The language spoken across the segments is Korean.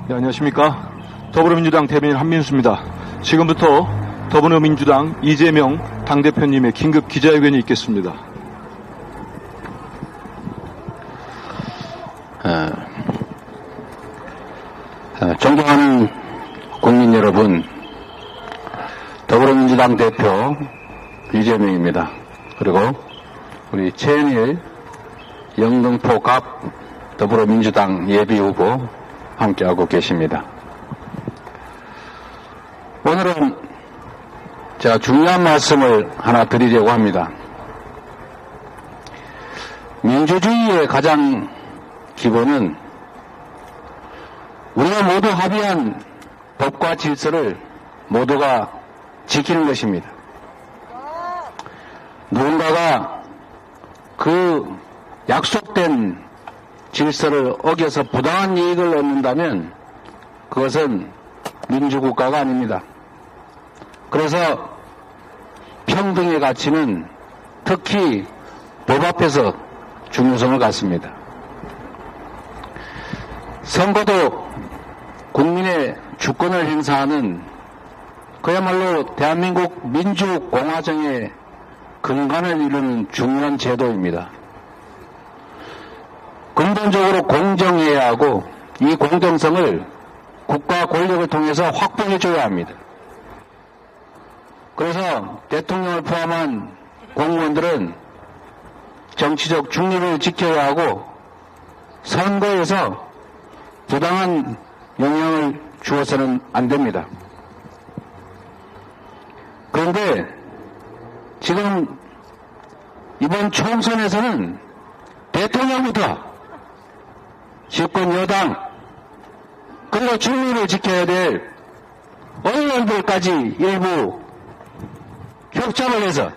네, 안녕하십니까. 더불어민주당 대변인 한민수입니다. 지금부터 더불어민주당 이재명 당대표님의 긴급 기자회견이 있겠습니다. 존경하는 국민 여러분, 더불어민주당 대표 이재명입니다. 그리고 우리 최은일 영등포 갑 더불어민주당 예비후보 함께하고 계십니다. 오늘은 제가 중요한 말씀을 하나 드리려고 합니다. 민주주의의 가장 기본은 우리가 모두 합의한 법과 질서를 모두가 지키는 것입니다. 누군가가 그 약속된 질서를 어겨서 부당한 이익을 얻는다면 그것은 민주국가가 아닙니다. 그래서 평등의 가치는 특히 법 앞에서 중요성을 갖습니다. 선거도 국민의 주권을 행사하는 그야말로 대한민국 민주공화정의 근간을 이루는 중요한 제도입니다. 근본적으로 공정해야 하고 이 공정성을 국가 권력을 통해서 확보해줘야 합니다. 그래서 대통령을 포함한 공무원들은 정치적 중립을 지켜야 하고 선거에서 부당한 영향을 주어서는 안 됩니다. 그런데 지금 이번 총선에서는 대통령부터 집권 여당 그리고 중립을 지켜야 될 언론들까지 일부 협잡을 해서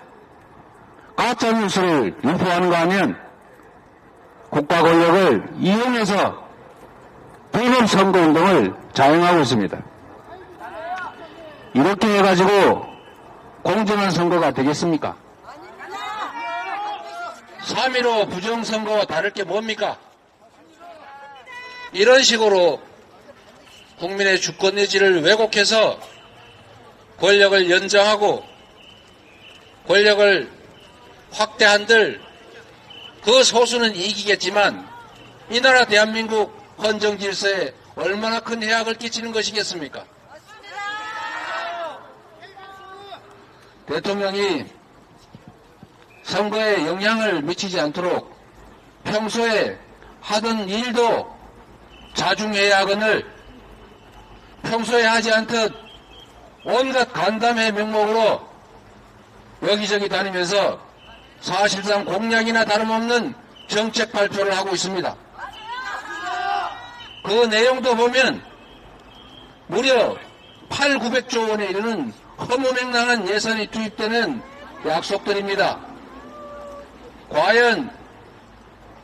가짜뉴스를 유포하는 거 하면 국가 권력을 이용해서 불법 선거운동을 자행하고 있습니다. 이렇게 해가지고 공정한 선거가 되겠습니까? 3.15 부정선거와 다를 게 뭡니까? 이런 식으로 국민의 주권 의지를 왜곡해서 권력을 연장하고 권력을 확대한들 그 소수는 이기겠지만 이 나라 대한민국 헌정 질서에 얼마나 큰 해악을 끼치는 것이겠습니까? 대통령이 선거에 영향을 미치지 않도록 평소에 하던 일도 자중해야 하거늘 평소에 하지 않듯 온갖 간담회 명목으로 여기저기 다니면서 사실상 공약이나 다름없는 정책 발표를 하고 있습니다. 그 내용도 보면 무려 8,900조 원에 이르는 허무맹랑한 예산이 투입되는 약속들입니다. 과연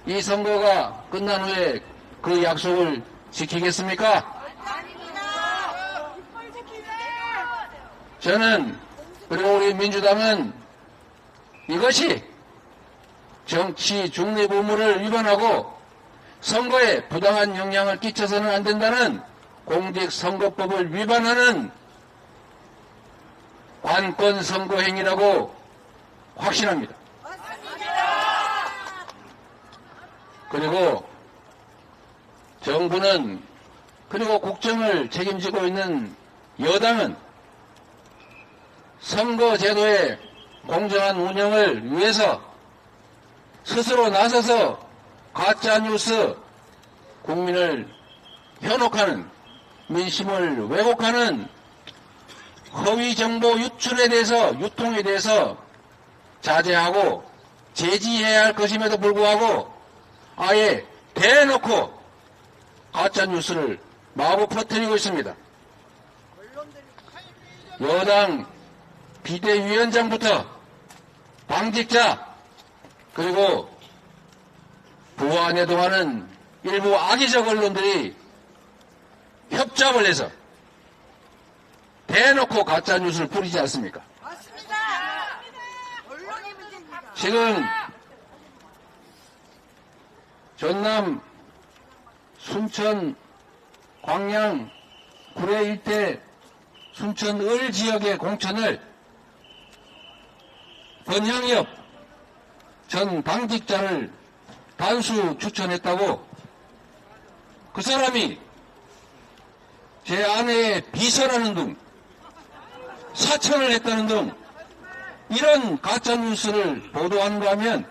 이 선거가 끝난 후에 그 약속을 지키겠습니까? 저는 그리고 우리 민주당은 이것이 정치 중립 의무를 위반하고 선거에 부당한 영향을 끼쳐서는 안 된다는 공직선거법을 위반하는 관권 선거 행위라고 확신합니다. 그리고 정부는 그리고 국정을 책임지고 있는 여당은 선거제도의 공정한 운영을 위해서 스스로 나서서 가짜뉴스, 국민을 현혹하는, 민심을 왜곡하는 허위정보 유출에 대해서, 유통에 대해서 자제하고 제지해야 할 것임에도 불구하고 아예 대놓고 가짜뉴스를 마구 퍼뜨리고 있습니다. 여당 비대위원장부터 당직자 그리고 부와 내동하는 일부 악의적 언론들이 협잡을 해서 대놓고 가짜뉴스를 뿌리지 않습니까? 맞습니다. 언론이 문제입니다. 지금 전남 순천 광양 구례 일대 순천 을 지역의 공천을 권향엽 전 당직자를 단수 추천했다고 그 사람이 제 아내의 비서라는 등 사천을 했다는 등 이런 가짜뉴스를 보도하는가 하면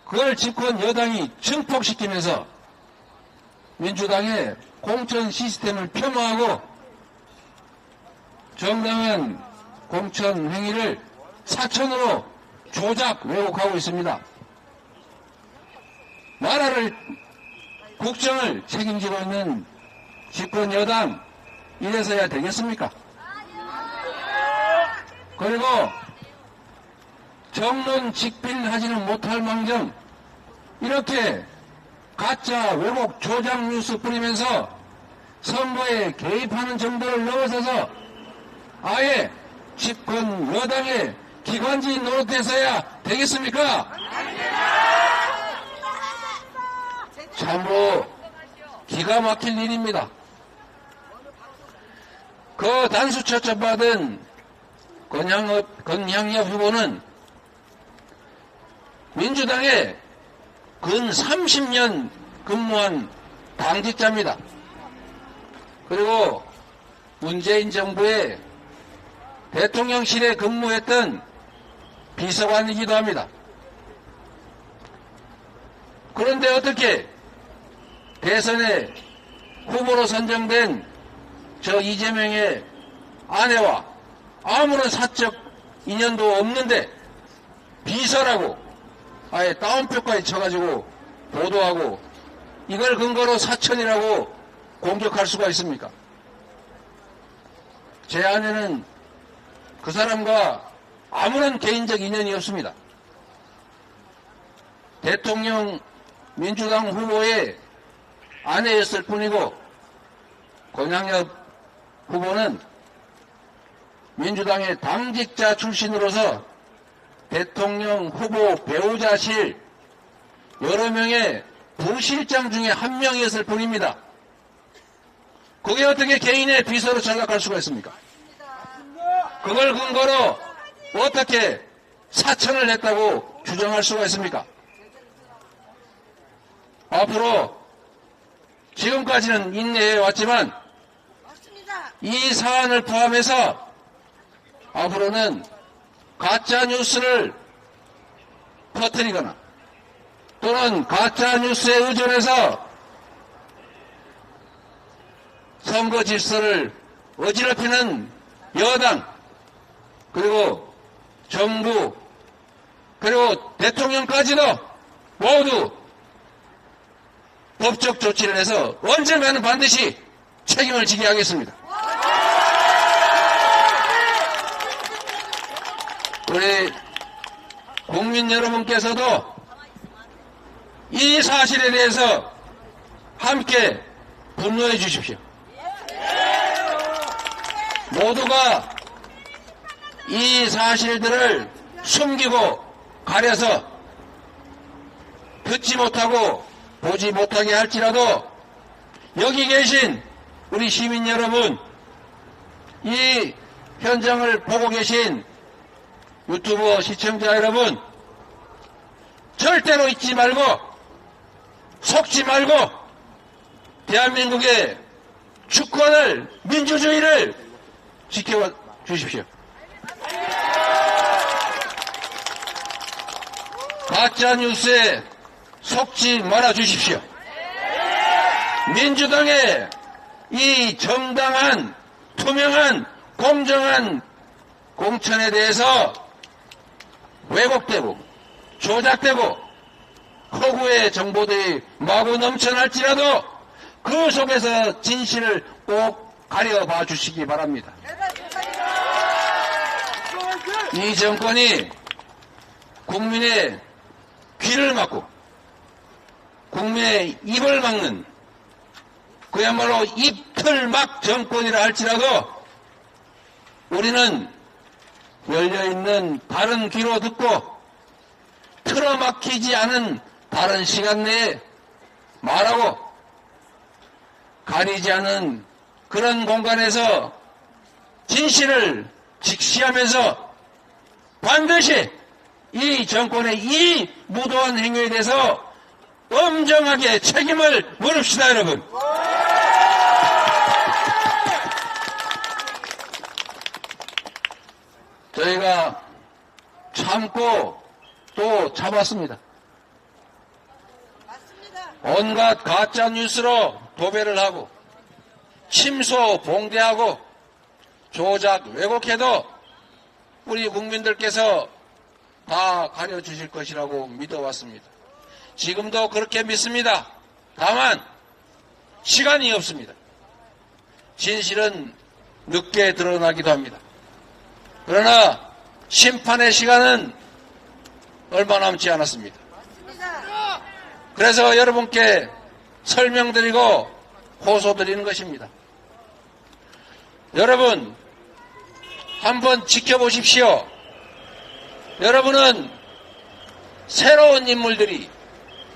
그걸 집권 여당이 증폭시키면서 민주당의 공천 시스템을 폄하하고 정당한 공천 행위를 사천으로 조작 왜곡하고 있습니다. 나라를 국정을 책임지고 있는 집권 여당 이래서야 되겠습니까? 그리고 정론 직필하지는 못할 망정 이렇게 가짜 왜곡 조작 뉴스 뿌리면서 선거에 개입하는 정도를 넘어서서 아예 집권 여당의 기관지 노릇해서야 되겠습니까? 참으로 기가 막힐 일입니다. 그 단수 초청받은 권향엽 후보는 민주당에 근 30년 근무한 당직자입니다. 그리고 문재인 정부의 대통령실에 근무했던 비서관이기도 합니다. 그런데 어떻게 대선에 후보로 선정된 저 이재명의 아내와 아무런 사적 인연도 없는데 비서라고 아예 따옴표까지 쳐가지고 보도하고 이걸 근거로 사천이라고 공격할 수가 있습니까? 제 아내는 그 사람과 아무런 개인적 인연이 없습니다. 대통령 민주당 후보의 아내였을 뿐이고 권향엽 후보는 민주당의 당직자 출신으로서 대통령 후보 배우자실 여러 명의 부실장 중에 한 명이었을 뿐입니다. 그게 어떻게 개인의 비서로 전락할 수가 있습니까? 그걸 근거로 어떻게 사천을 했다고 주장할 수가 있습니까? 앞으로 지금까지는 인내해 왔지만 이 사안을 포함해서 앞으로는 가짜뉴스를 퍼뜨리거나 또는 가짜뉴스에 의존해서 선거 질서를 어지럽히는 여당 그리고 정부 그리고 대통령까지도 모두 법적 조치를 해서 언젠가는 반드시 책임을 지게 하겠습니다. 우리 국민 여러분께서도 이 사실에 대해서 함께 분노해 주십시오. 모두가 이 사실들을 숨기고 가려서 듣지 못하고 보지 못하게 할지라도 여기 계신 우리 시민 여러분, 이 현장을 보고 계신 유튜브 시청자 여러분, 절대로 잊지 말고 속지 말고 대한민국의 주권을 민주주의를 지켜 주십시오. 가짜뉴스에 속지 말아 주십시오. 민주당의 이 정당한 투명한 공정한 공천에 대해서 왜곡되고 조작되고 허구의 정보들이 마구 넘쳐날지라도 그 속에서 진실을 꼭 가려봐 주시기 바랍니다. 이 정권이 국민의 귀를 막고 국민의 입을 막는 그야말로 입틀막 정권이라 할지라도 우리는 열려있는 다른 귀로 듣고 틀어막히지 않은 다른 시간 내에 말하고 가리지 않은 그런 공간에서 진실을 직시하면서 반드시 이 정권의 이 무도한 행위에 대해서 엄정하게 책임을 물읍시다, 여러분. 저희가 참고 또 참았습니다. 맞습니다. 온갖 가짜 뉴스로 도배를 하고 침소 봉대하고 조작 왜곡해도 우리 국민들께서 다 가려주실 것이라고 믿어왔습니다. 지금도 그렇게 믿습니다. 다만 시간이 없습니다. 진실은 늦게 드러나기도 합니다. 그러나 심판의 시간은 얼마 남지 않았습니다. 맞습니다. 그래서 여러분께 설명드리고 호소드리는 것입니다. 여러분, 한번 지켜보십시오. 여러분은 새로운 인물들이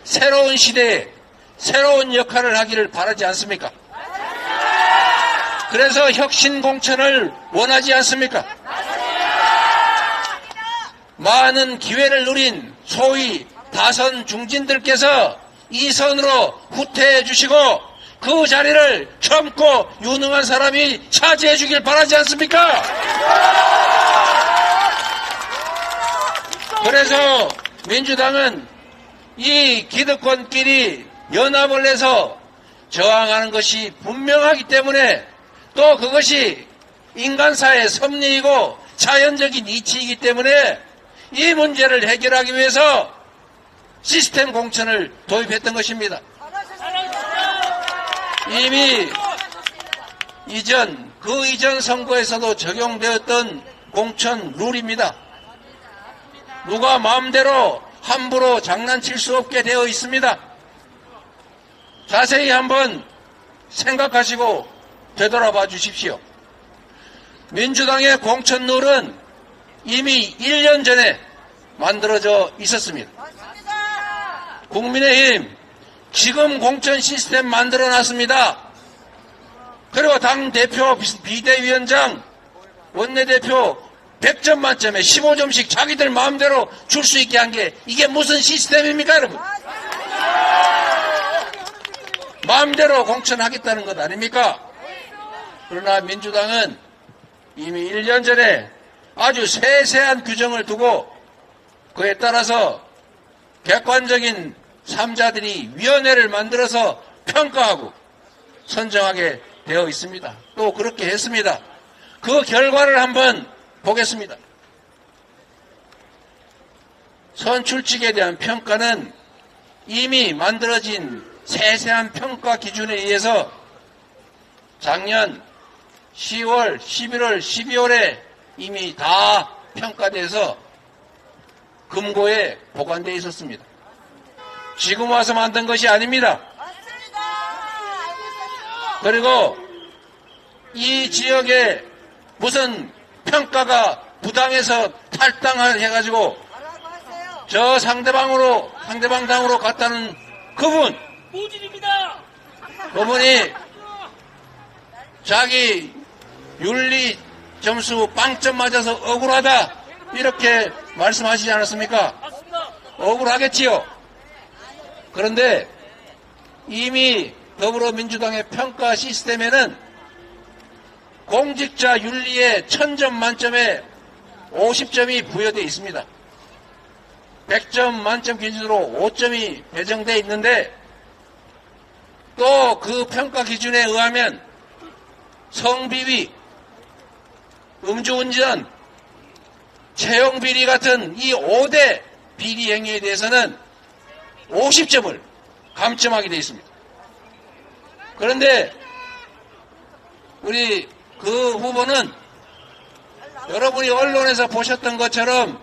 새로운 시대에 새로운 역할을 하기를 바라지 않습니까? 그래서 혁신 공천을 원하지 않습니까? 많은 기회를 누린 소위 다선 중진들께서 이 선으로 후퇴해 주시고 그 자리를 젊고 유능한 사람이 차지해 주길 바라지 않습니까? 그래서 민주당은 이 기득권끼리 연합을 해서 저항하는 것이 분명하기 때문에 또 그것이 인간사의 섭리이고 자연적인 이치이기 때문에 이 문제를 해결하기 위해서 시스템 공천을 도입했던 것입니다. 이미 그 이전 선거에서도 적용되었던 공천 룰입니다. 누가 마음대로 함부로 장난칠 수 없게 되어 있습니다. 자세히 한번 생각하시고 되돌아봐 주십시오. 민주당의 공천 룰은 이미 1년 전에 만들어져 있었습니다. 맞습니다. 국민의힘 지금 공천 시스템 만들어 놨습니다. 그리고 당대표, 비대위원장, 원내대표 100점 만점에 15점씩 자기들 마음대로 줄 수 있게 한 게 이게 무슨 시스템입니까, 여러분? 마음대로 공천하겠다는 것 아닙니까? 그러나 민주당은 이미 1년 전에 아주 세세한 규정을 두고 그에 따라서 객관적인 3자들이 위원회를 만들어서 평가하고 선정하게 되어 있습니다. 또 그렇게 했습니다. 그 결과를 한번 보겠습니다. 선출직에 대한 평가는 이미 만들어진 세세한 평가 기준에 의해서 작년 10월, 11월, 12월에 이미 다 평가돼서 금고에 보관되어 있었습니다. 지금 와서 만든 것이 아닙니다. 맞습니다. 알고 있었습니다. 그리고 이 지역에 무슨 평가가 부당해서 탈당해가지고 뭐라고 하세요? 저 상대방 당으로 갔다는 그분, 그분이 자기 윤리 점수 빵점 맞아서 억울하다 이렇게 말씀하시지 않았습니까? 억울하겠지요. 그런데 이미 더불어민주당의 평가 시스템에는 공직자 윤리에 1000점 만점에 50점이 부여되어 있습니다. 100점 만점 기준으로 5점이 배정되어 있는데 또 그 평가 기준에 의하면 성비위, 음주운전, 채용비리 같은 이 5대 비리 행위에 대해서는 50점을 감점하게 되어 있습니다. 그런데 우리 그 후보는 여러분이 언론에서 보셨던 것처럼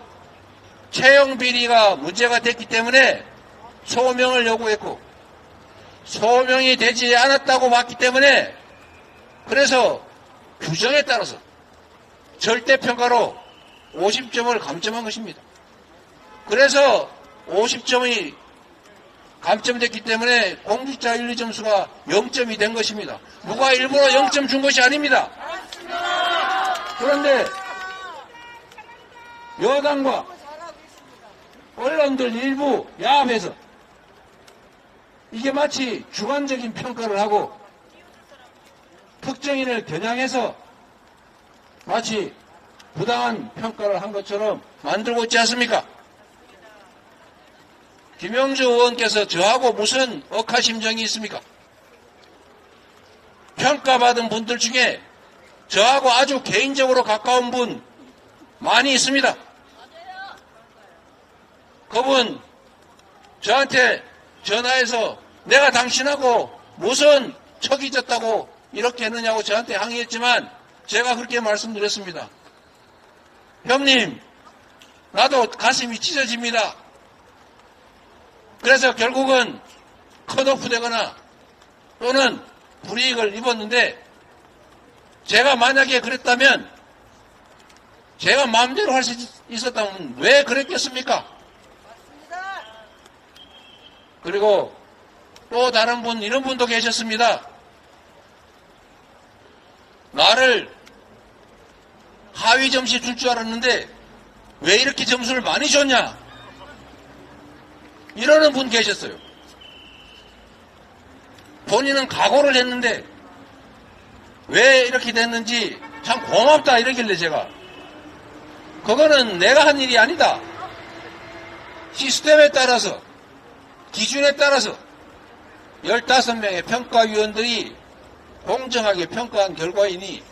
채용비리가 문제가 됐기 때문에 소명을 요구했고 소명이 되지 않았다고 봤기 때문에 그래서 규정에 따라서 절대평가로 50점을 감점한 것입니다. 그래서 50점이 감점됐기 때문에 공직자 윤리 점수가 0점이 된 것입니다. 누가 일부러 0점 준 것이 아닙니다. 그런데 여당과 언론들 일부 야합해서 이게 마치 주관적인 평가를 하고 특정인을 겨냥해서 마치 부당한 평가를 한 것처럼 만들고 있지 않습니까? 김영주 의원께서 저하고 무슨 억하심정이 있습니까? 평가받은 분들 중에 저하고 아주 개인적으로 가까운 분 많이 있습니다. 그분 저한테 전화해서 내가 당신하고 무슨 척이 졌다고 이렇게 했느냐고 저한테 항의했지만 제가 그렇게 말씀드렸습니다. 형님, 나도 가슴이 찢어집니다. 그래서 결국은 컷오프 되거나 또는 불이익을 입었는데 제가 만약에 그랬다면 제가 마음대로 할 수 있었다면 왜 그랬겠습니까? 그리고 또 다른 분, 이런 분도 계셨습니다. 나를 하위 점수 줄 줄 알았는데 왜 이렇게 점수를 많이 줬냐? 이러는 분 계셨어요. 본인은 각오를 했는데 왜 이렇게 됐는지 참 고맙다 이러길래 제가 그거는 내가 한 일이 아니다. 시스템에 따라서 기준에 따라서 15명의 평가위원들이 공정하게 평가한 결과이니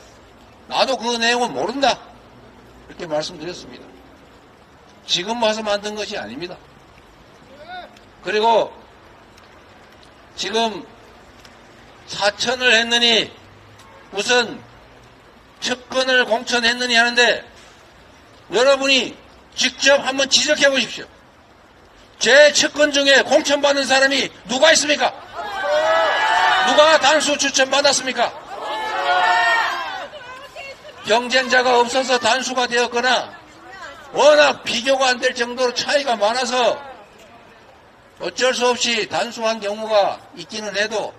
나도 그 내용은 모른다. 이렇게 말씀드렸습니다. 지금 와서 만든 것이 아닙니다. 그리고 지금 사천을 했느니 무슨 측근을 공천했느니 하는데 여러분이 직접 한번 지적해 보십시오. 제 측근 중에 공천받은 사람이 누가 있습니까? 누가 단수 추천받았습니까? 경쟁자가 없어서 단수가 되었거나 워낙 비교가 안 될 정도로 차이가 많아서 어쩔 수 없이 단수한 경우가 있기는 해도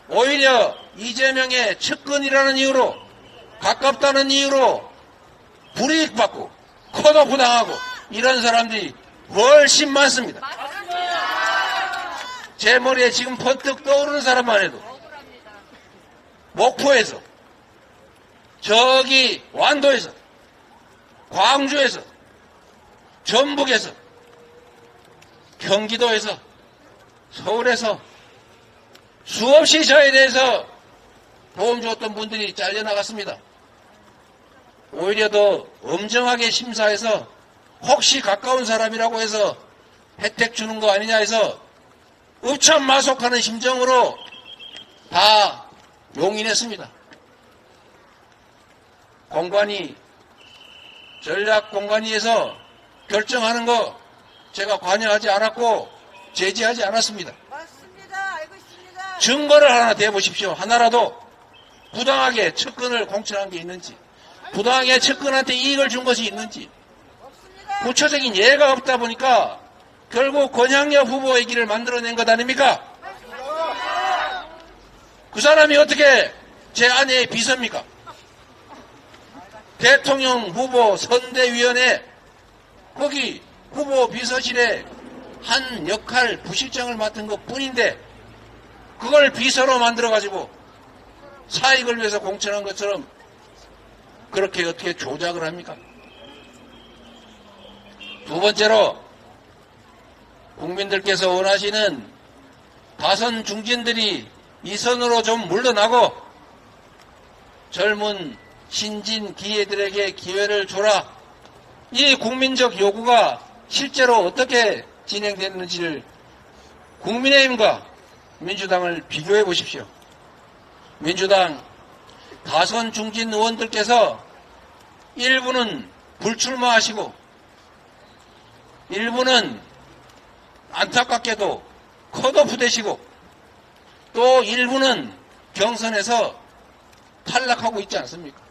오히려 이재명의 측근이라는 이유로 가깝다는 이유로 불이익받고 컷오프 당하고 이런 사람들이 훨씬 많습니다. 제 머리에 지금 번뜩 떠오르는 사람만 해도 목포에서 저기 완도에서 광주에서 전북에서 경기도에서 서울에서 수없이 저에 대해서 도움 줬던 분들이 잘려나갔습니다. 오히려 더 엄정하게 심사해서 혹시 가까운 사람이라고 해서 혜택 주는 거 아니냐 해서 읍참마속하는 심정으로 다 용인했습니다. 공관위, 전략공관위에서 결정하는 거 제가 관여하지 않았고 제지하지 않았습니다. 맞습니다. 알고 있습니다. 증거를 하나 대보십시오. 하나라도 부당하게 측근을 공천한 게 있는지, 부당하게 측근한테 이익을 준 것이 있는지 없습니다. 구체적인 예가 없다 보니까 결국 권양여 후보의 길을 만들어낸 것 아닙니까? 그 사람이 어떻게 제 아내의 비서입니까? 대통령 후보 선대위원회 거기 후보 비서실에 한 역할 부실장을 맡은 것 뿐인데 그걸 비서로 만들어가지고 사익을 위해서 공천한 것처럼 그렇게 어떻게 조작을 합니까? 두 번째로 국민들께서 원하시는 다선 중진들이 이 선으로 좀 물러나고 젊은 신진 기회들에게 기회를 줘라. 이 국민적 요구가 실제로 어떻게 진행됐는지를 국민의힘과 민주당을 비교해 보십시오. 민주당 다선 중진 의원들께서 일부는 불출마하시고 일부는 안타깝게도 컷오프 되시고 또 일부는 경선에서 탈락하고 있지 않습니까?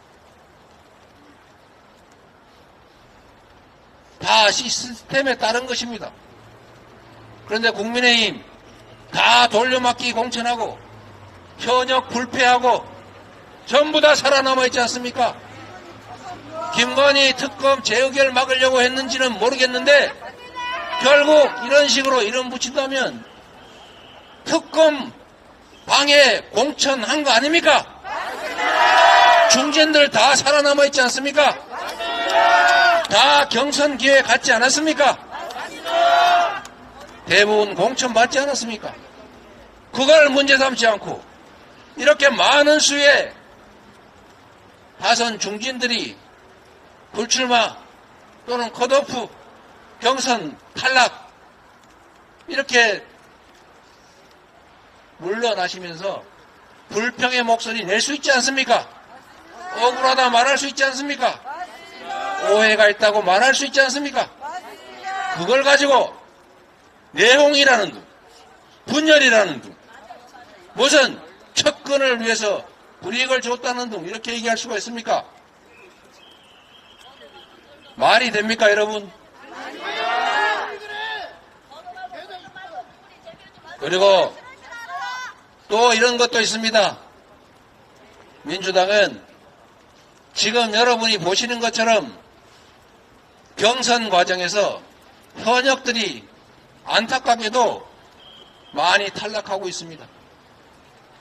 다 시스템에 따른 것입니다. 그런데 국민의힘 다 돌려막기 공천하고 현역 불패하고 전부 다 살아남아 있지 않습니까? 김건희 특검 재의결 막으려고 했는지는 모르겠는데 결국 이런 식으로 이름 붙인다면 특검 방해 공천한 거 아닙니까? 중진들 다 살아남아 있지 않습니까? 다 경선 기회 갖지 않았습니까? 대부분 공천 받지 않았습니까? 그걸 문제 삼지 않고 이렇게 많은 수의 다선 중진들이 불출마 또는 컷오프 경선 탈락 이렇게 물러나시면서 불평의 목소리 낼 수 있지 않습니까? 억울하다 말할 수 있지 않습니까? 오해가 있다고 말할 수 있지 않습니까? 그걸 가지고 내홍이라는 둥, 분열이라는 둥, 무슨 척근을 위해서 불이익을 줬다는 둥 이렇게 얘기할 수가 있습니까? 말이 됩니까, 여러분? 그리고 또 이런 것도 있습니다. 민주당은 지금 여러분이 보시는 것처럼 경선 과정에서 현역들이 안타깝게도 많이 탈락하고 있습니다.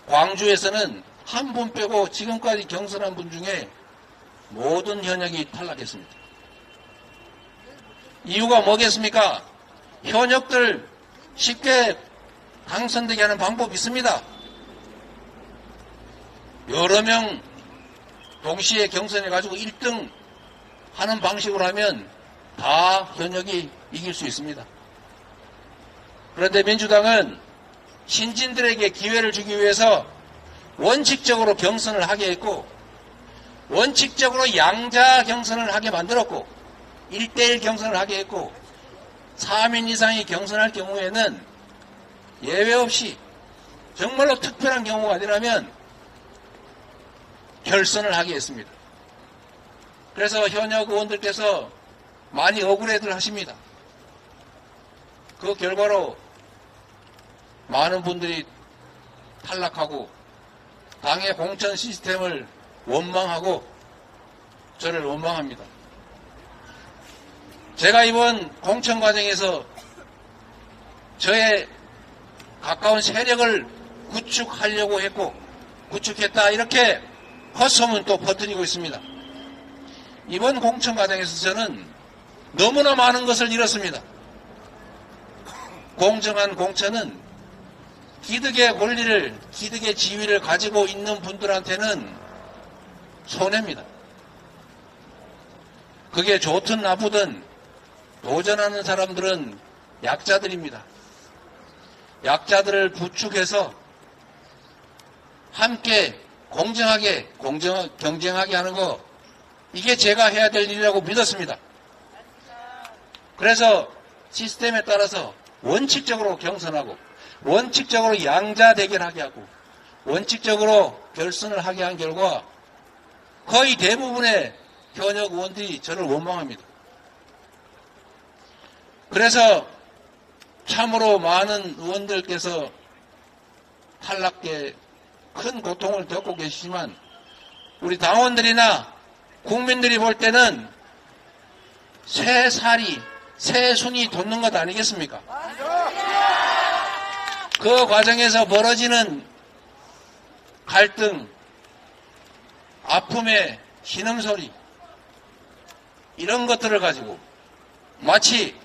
광주에서는 한 분 빼고 지금까지 경선한 분 중에 모든 현역이 탈락했습니다. 이유가 뭐겠습니까? 현역들 쉽게 당선되게 하는 방법이 있습니다. 여러 명 동시에 경선해가지고 1등 하는 방식으로 하면 다 현역이 이길 수 있습니다. 그런데 민주당은 신진들에게 기회를 주기 위해서 원칙적으로 경선을 하게 했고 원칙적으로 양자 경선을 하게 만들었고 1대1 경선을 하게 했고 3인 이상이 경선할 경우에는 예외 없이 정말로 특별한 경우가 아니라면 결선을 하게 했습니다. 그래서 현역 의원들께서 많이 억울해들 하십니다. 그 결과로 많은 분들이 탈락하고 당의 공천 시스템을 원망하고 저를 원망합니다. 제가 이번 공천 과정에서 저의 가까운 세력을 구축하려고 했고 구축했다 이렇게 헛소문 또 퍼뜨리고 있습니다. 이번 공천 과정에서 저는 너무나 많은 것을 잃었습니다. 공정한 공천은 기득의 권리를, 기득의 지위를 가지고 있는 분들한테는 손해입니다. 그게 좋든 나쁘든 도전하는 사람들은 약자들입니다. 약자들을 부축해서 함께 공정하게 경쟁하게 하는 거 이게 제가 해야 될 일이라고 믿었습니다. 그래서 시스템에 따라서 원칙적으로 경선하고 원칙적으로 양자 대결하게 하고 원칙적으로 결선을 하게 한 결과 거의 대부분의 현역 의원들이 저를 원망합니다. 그래서 참으로 많은 의원들께서 탈락에 큰 고통을 겪고 계시지만 우리 당원들이나 국민들이 볼 때는 새 살이 새 순이 돋는 것 아니겠습니까? 그 과정에서 벌어지는 갈등, 아픔의 신음소리 이런 것들을 가지고 마치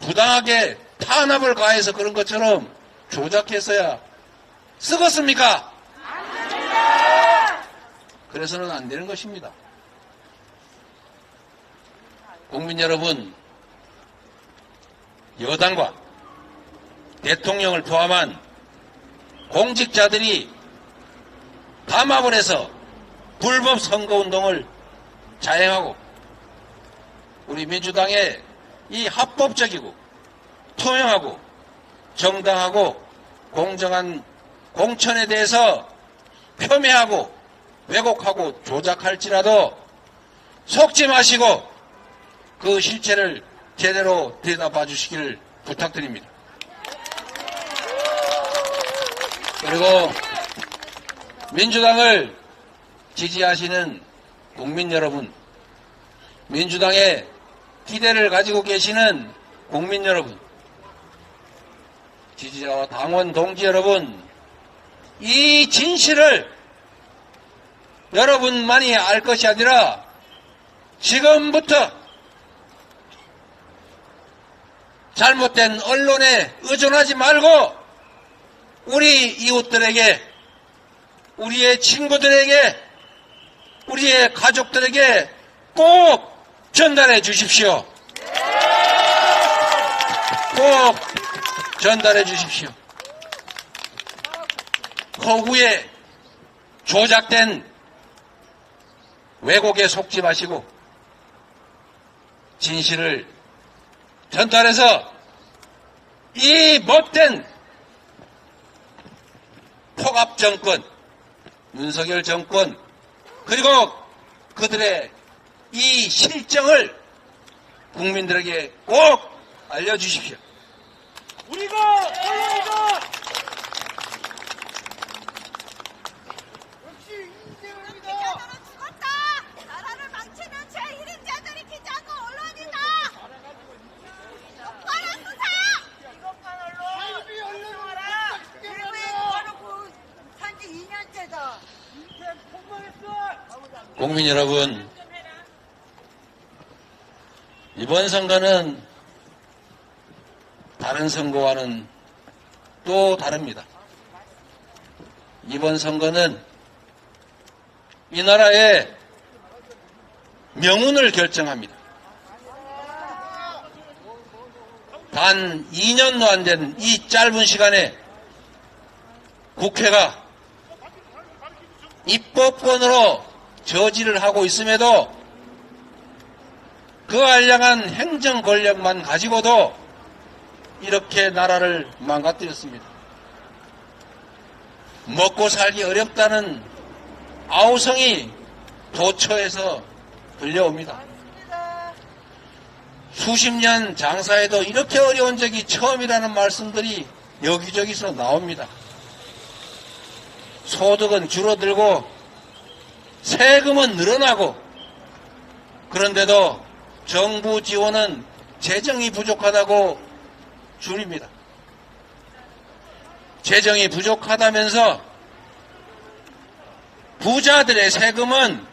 부당하게 탄압을 가해서 그런 것처럼 조작했어야 쓰겠습니까? 그래서는 안 되는 것입니다. 국민 여러분, 여당과 대통령을 포함한 공직자들이 담합을 해서 불법 선거운동을 자행하고 우리 민주당의 이 합법적이고 투명하고 정당하고 공정한 공천에 대해서 폄훼하고 왜곡하고 조작할지라도 속지 마시고 그 실체를 제대로 들여다봐 주시기를 부탁드립니다. 그리고 민주당을 지지하시는 국민 여러분, 민주당에 기대를 가지고 계시는 국민 여러분, 지지자와 당원 동지 여러분, 이 진실을 여러분만이 알 것이 아니라 지금부터 잘못된 언론에 의존하지 말고 우리 이웃들에게, 우리의 친구들에게, 우리의 가족들에게 꼭 전달해 주십시오. 꼭 전달해 주십시오. 허구에 조작된 왜곡에 속지 마시고 진실을 전달해서 이 못된 폭압정권, 윤석열 정권, 그리고 그들의 이 실정을 국민들에게 꼭 알려주십시오. 우리가 언론이다. 역시 인생입니다. 기자들은 죽었다. 나라를 망치는 제1인자들이 기자고 언론이다. 똑바로 쓰세요. 이것만 언론. 삶이 언론을 그리고 이거는 산지 2년째다. 인생 폭망했어. 국민 여러분, 이번 선거는 다른 선거와는 또 다릅니다. 이번 선거는 이 나라의 명운을 결정합니다. 단 2년도 안 된 이 짧은 시간에 국회가 입법권으로 저지를 하고 있음에도 그 알량한 행정 권력만 가지고도 이렇게 나라를 망가뜨렸습니다. 먹고 살기 어렵다는 아우성이 도처에서 들려옵니다. 수십 년 장사해도 이렇게 어려운 적이 처음이라는 말씀들이 여기저기서 나옵니다. 소득은 줄어들고 세금은 늘어나고 그런데도 정부 지원은 재정이 부족하다고 줄입니다. 재정이 부족하다면서 부자들의 세금은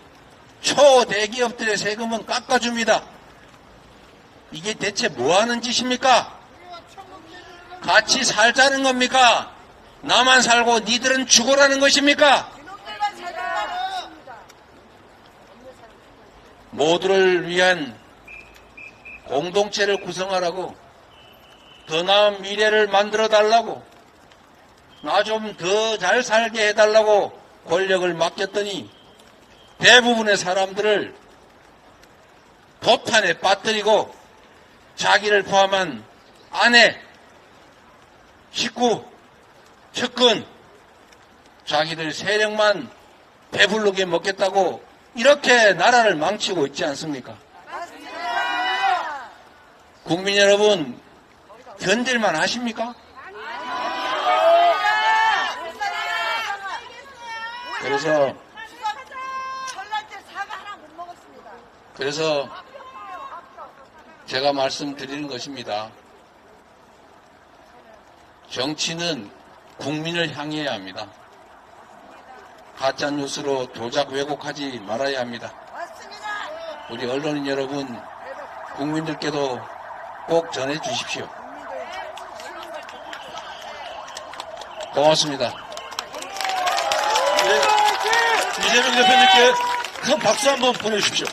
초대기업들의 세금은 깎아줍니다. 이게 대체 뭐하는 짓입니까? 같이 살자는 겁니까? 나만 살고 니들은 죽어라는 것입니까? 이놈들만 제대로 있습니다. 모두를 위한 공동체를 구성하라고, 더 나은 미래를 만들어 달라고, 나 좀 더 잘 살게 해달라고 권력을 맡겼더니 대부분의 사람들을 도탄에 빠뜨리고 자기를 포함한 아내, 식구, 측근, 자기들 세력만 배부르게 먹겠다고 이렇게 나라를 망치고 있지 않습니까? 맞습니다. 국민 여러분, 견딜만 하십니까? 그래서 설날 때 사과 하나 못 먹었습니다. 그래서 제가 말씀드리는 것입니다. 정치는 국민을 향해야 합니다. 가짜뉴스로 도작 왜곡하지 말아야 합니다. 맞습니다. 우리 언론인 여러분, 국민들께도 꼭 전해 주십시오. 고맙습니다. 이재명 대표님께 큰 박수 한번 보내주십시오.